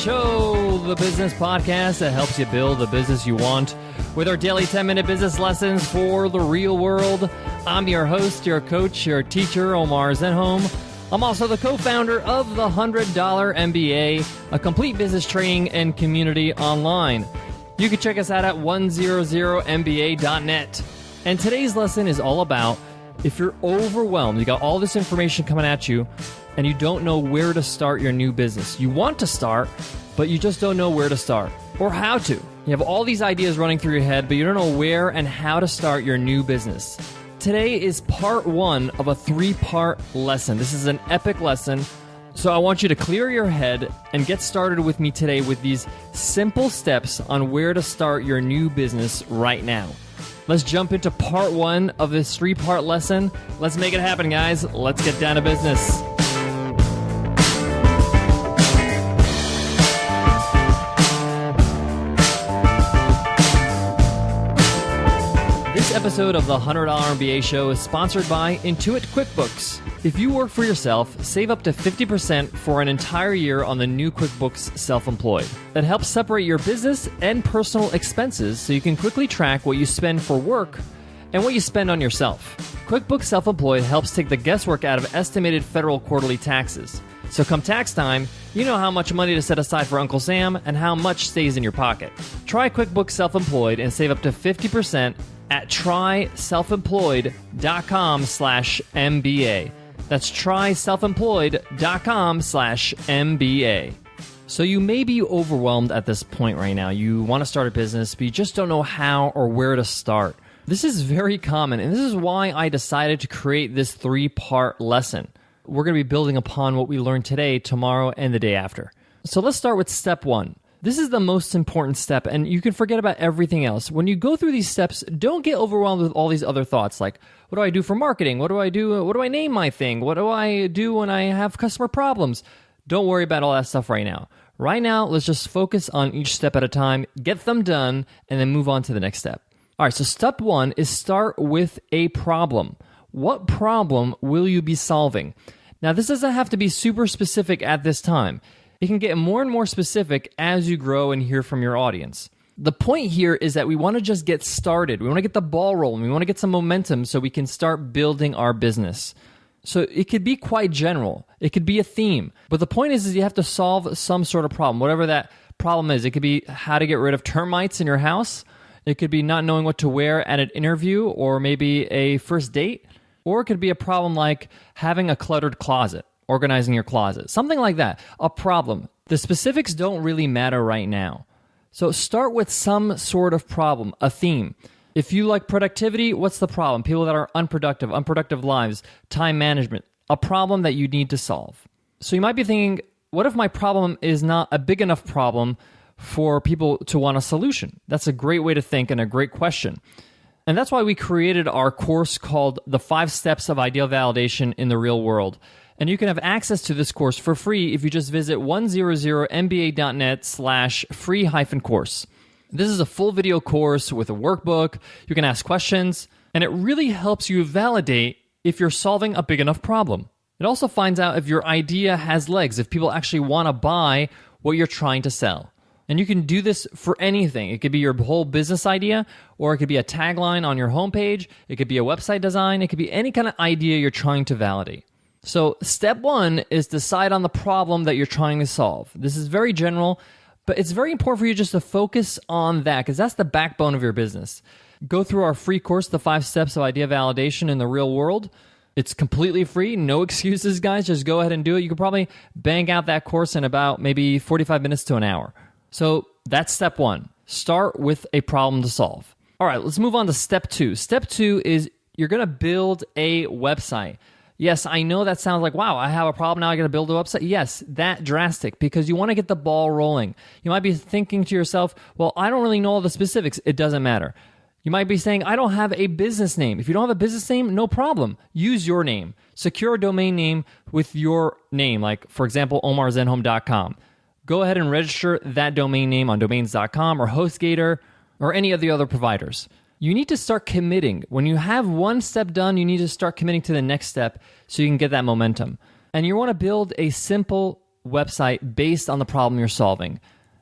Show, the business podcast that helps you build the business you want with our daily 10-minute business lessons for the real world. I'm your host, your coach, your teacher, Omar Zenhom. I'm also the co-founder of the $100 MBA, a complete business training and community online. You can check us out at 100mba.net. And today's lesson is all about if you're overwhelmed, you got all this information coming at you, and you don't know where to start your new business. You want to start, but you just don't know where to start or how to. You have all these ideas running through your head, but you don't know where and how to start your new business. Today is part one of a 3-part lesson. This is an epic lesson. So I want you to clear your head and get started with me today with these simple steps on where to start your new business right now. Let's jump into part one of this 3-part lesson. Let's make it happen, guys. Let's get down to business. This episode of the $100 MBA Show is sponsored by Intuit QuickBooks. If you work for yourself, save up to 50% for an entire year on the new QuickBooks Self-Employed. That helps separate your business and personal expenses so you can quickly track what you spend for work and what you spend on yourself. QuickBooks Self-Employed helps take the guesswork out of estimated federal quarterly taxes. So come tax time, you know how much money to set aside for Uncle Sam and how much stays in your pocket. Try QuickBooks Self-Employed and save up to 50% at tryselfemployed.com/MBA. That's tryselfemployed.com/MBA. So you may be overwhelmed at this point right now. You want to start a business, but you just don't know how or where to start. This is very common, and this is why I decided to create this 3-part lesson. We're going to be building upon what we learned today, tomorrow, and the day after. So let's start with step 1. This is the most important step, and you can forget about everything else. When you go through these steps, don't get overwhelmed with all these other thoughts like, what do I do for marketing? What do I do? What do I name my thing? What do I do when I have customer problems? Don't worry about all that stuff right now. Right now, let's just focus on each step at a time, get them done, and then move on to the next step. All right, so step 1 is start with a problem. What problem will you be solving? Now, this doesn't have to be super specific at this time. It can get more and more specific as you grow and hear from your audience. The point here is that we want to just get started. We want to get the ball rolling. We want to get some momentum so we can start building our business. So it could be quite general. It could be a theme. But the point is you have to solve some sort of problem, whatever that problem is. It could be how to get rid of termites in your house. It could be not knowing what to wear at an interview or maybe a first date. Or it could be a problem like having a cluttered closet. Organizing your closet, something like that, a problem. The specifics don't really matter right now. So start with some sort of problem, a theme. If you like productivity, what's the problem? People that are unproductive lives, time management, a problem that you need to solve. So you might be thinking, what if my problem is not a big enough problem for people to want a solution? That's a great way to think and a great question. And that's why we created our course called The 5 Steps of Ideal Validation in the Real World. And you can have access to this course for free if you just visit 100mba.net/free-course. This is a full video course with a workbook. You can ask questions, and it really helps you validate if you're solving a big enough problem. It also finds out if your idea has legs, if people actually want to buy what you're trying to sell. And you can do this for anything. It could be your whole business idea, or it could be a tagline on your homepage. It could be a website design. It could be any kind of idea you're trying to validate. So step 1 is decide on the problem that you're trying to solve. This is very general, but it's very important for you just to focus on that because that's the backbone of your business. Go through our free course, The 5 Steps of Idea Validation in the Real World. It's completely free, no excuses, guys. Just go ahead and do it. You could probably bang out that course in about maybe 45 minutes to an hour. So that's step 1. Start with a problem to solve. All right, let's move on to step 2. Step 2 is you're going to build a website. Yes, I know that sounds like, wow, I have a problem now, I got to build a website. Yes, that drastic, because you want to get the ball rolling. You might be thinking to yourself, well, I don't really know all the specifics. It doesn't matter. You might be saying, I don't have a business name. If you don't have a business name, no problem. Use your name. Secure a domain name with your name, like, for example, omarzenhom.com. Go ahead and register that domain name on domains.com or HostGator or any of the other providers. You need to start committing. When you have one step done, you need to start committing to the next step so you can get that momentum. And you want to build a simple website based on the problem you're solving.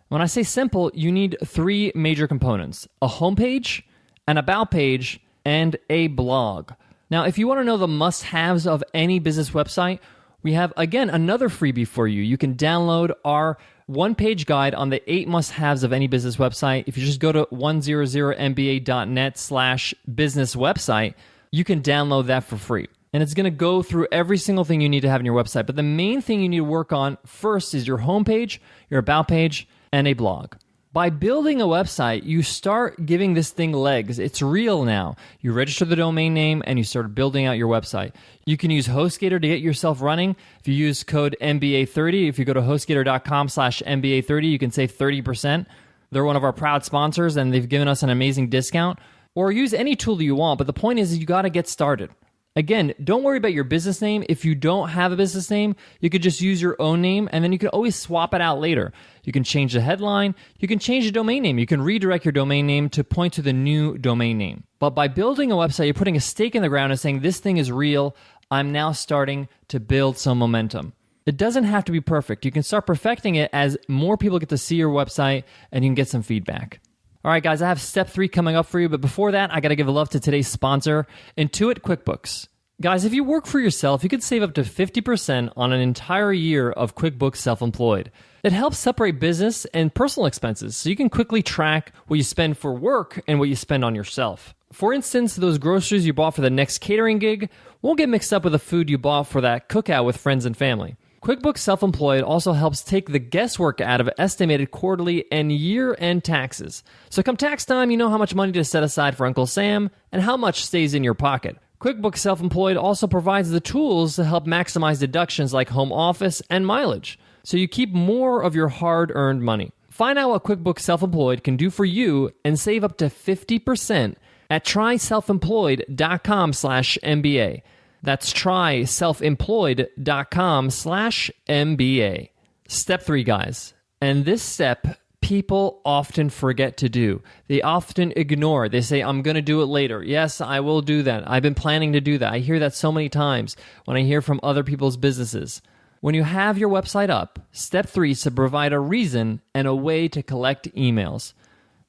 When I say simple, you need 3 major components: a homepage, an about page, and a blog. Now, if you want to know the must-haves of any business website, we have, again, another freebie for you. You can download our one-page guide on the 8 must-haves of any business website. If you just go to 100mba.net/business website, you can download that for free. And it's going to go through every single thing you need to have in your website. But the main thing you need to work on first is your homepage, your about page, and a blog. By building a website, you start giving this thing legs. It's real now. You register the domain name and you start building out your website. You can use HostGator to get yourself running. If you use code MBA30, if you go to HostGator.com/MBA30, you can save 30%. They're one of our proud sponsors and they've given us an amazing discount. Or use any tool that you want, but the point is you got to get started. Again, don't worry about your business name. If you don't have a business name, you could just use your own name and then you can always swap it out later. You can change the headline. You can change the domain name. You can redirect your domain name to point to the new domain name. But by building a website, you're putting a stake in the ground and saying, this thing is real. I'm now starting to build some momentum. It doesn't have to be perfect. You can start perfecting it as more people get to see your website and you can get some feedback. All right, guys, I have step 3 coming up for you, but before that, I got to give a love to today's sponsor, Intuit QuickBooks. Guys, if you work for yourself, you could save up to 50% on an entire year of QuickBooks Self-Employed. It helps separate business and personal expenses, so you can quickly track what you spend for work and what you spend on yourself. For instance, those groceries you bought for the next catering gig won't get mixed up with the food you bought for that cookout with friends and family. QuickBooks Self-Employed also helps take the guesswork out of estimated quarterly and year-end taxes. So come tax time, you know how much money to set aside for Uncle Sam and how much stays in your pocket. QuickBooks Self-Employed also provides the tools to help maximize deductions like home office and mileage, so you keep more of your hard-earned money. Find out what QuickBooks Self-Employed can do for you and save up to 50% at tryselfemployed.com/MBA. That's tryselfemployed.com/MBA. Step 3, guys. And this step, people often forget to do. They often ignore. They say, I'm going to do it later. Yes, I will do that. I've been planning to do that. I hear that so many times when I hear from other people's businesses. When you have your website up, step 3 is to provide a reason and a way to collect emails.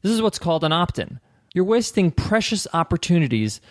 This is what's called an opt-in. You're wasting precious opportunities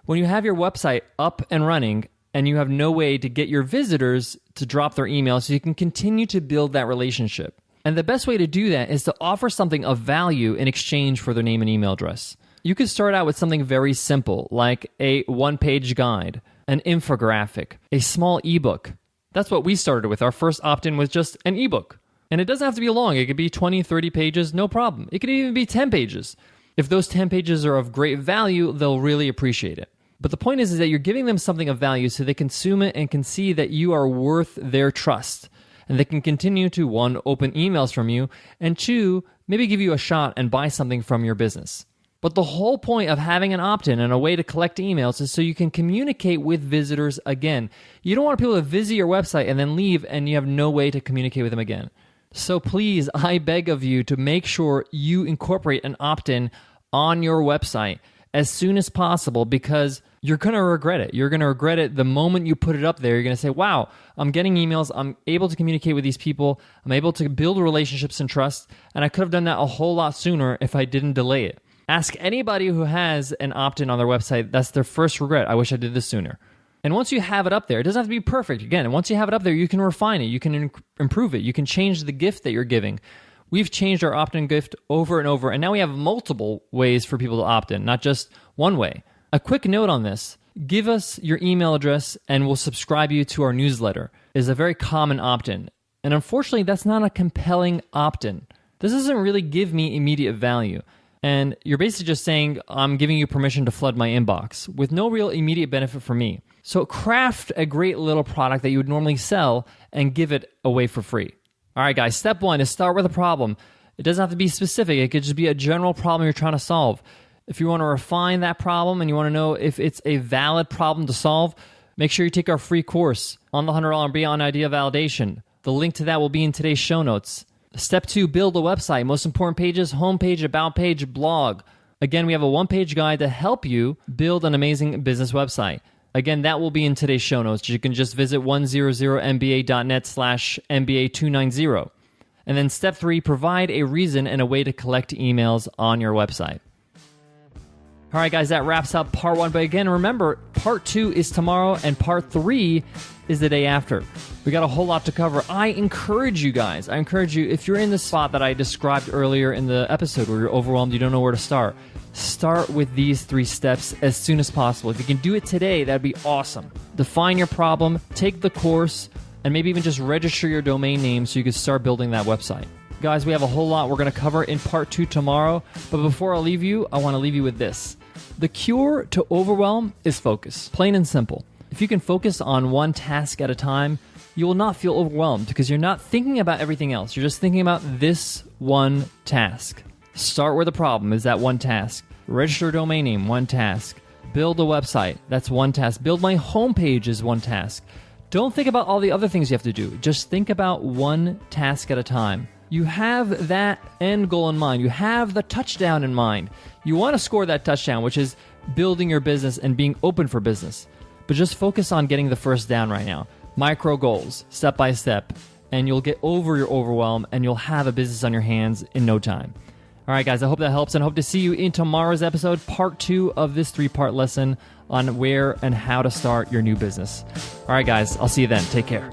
when you have your website up and running and you have no way to get your visitors to drop their email so you can continue to build that relationship. And the best way to do that is to offer something of value in exchange for their name and email address. You could start out with something very simple, like a one-page guide, an infographic, a small ebook. That's what we started with. Our first opt-in was just an ebook. And it doesn't have to be long. It could be 20, 30 pages, no problem. It could even be 10 pages. If those 10 pages are of great value, they'll really appreciate it. But the point is that you're giving them something of value so they consume it and can see that you are worth their trust. And they can continue to, 1, open emails from you, and 2, maybe give you a shot and buy something from your business. But the whole point of having an opt-in and a way to collect emails is so you can communicate with visitors again. You don't want people to visit your website and then leave and you have no way to communicate with them again. So please, I beg of you to make sure you incorporate an opt-in on your website as soon as possible, because you're going to regret it. You're going to regret it the moment you put it up there. You're going to say, wow, I'm getting emails. I'm able to communicate with these people. I'm able to build relationships and trust. And I could have done that a whole lot sooner if I didn't delay it. Ask anybody who has an opt-in on their website. That's their first regret. I wish I did this sooner. And once you have it up there, it doesn't have to be perfect. Again, once you have it up there, you can refine it. You can improve it. You can change the gift that you're giving. We've changed our opt-in gift over and over, and now we have multiple ways for people to opt in, not just one way. A quick note on this: give us your email address and we'll subscribe you to our newsletter is a very common opt-in. And unfortunately, that's not a compelling opt-in. This doesn't really give me immediate value. And you're basically just saying, I'm giving you permission to flood my inbox with no real immediate benefit for me. So craft a great little product that you would normally sell and give it away for free. All right, guys, step 1 is start with a problem. It doesn't have to be specific. It could just be a general problem you're trying to solve. If you want to refine that problem and you want to know if it's a valid problem to solve, make sure you take our free course on the $100 MBA on idea validation. The link to that will be in today's show notes. Step 2, build a website. Most important pages, homepage, about page, blog. Again, we have a one-page guide to help you build an amazing business website. Again, that will be in today's show notes. You can just visit 100mba.net/MBA290. And then step 3, provide a reason and a way to collect emails on your website. All right, guys, that wraps up part 1. But again, remember, part 2 is tomorrow and part 3 is the day after. We got a whole lot to cover. I encourage you guys, if you're in the spot that I described earlier in the episode where you're overwhelmed, you don't know where to start with these 3 steps as soon as possible. If you can do it today, that'd be awesome. Define your problem, take the course, and maybe even just register your domain name so you can start building that website. Guys, we have a whole lot we're going to cover in part 2 tomorrow. But before I leave you, I want to leave you with this. The cure to overwhelm is focus. Plain and simple. If you can focus on one task at a time, you will not feel overwhelmed because you're not thinking about everything else. You're just thinking about this one task. Start where the problem is, that one task. Register a domain name, one task. Build a website, that's one task. Build my homepage is one task. Don't think about all the other things you have to do. Just think about one task at a time. You have that end goal in mind. You have the touchdown in mind. You want to score that touchdown, which is building your business and being open for business. But just focus on getting the first down right now. Micro goals, step by step, and you'll get over your overwhelm and you'll have a business on your hands in no time. All right, guys, I hope that helps, and I hope to see you in tomorrow's episode, part 2 of this 3-part lesson on where and how to start your new business. All right, guys, I'll see you then. Take care.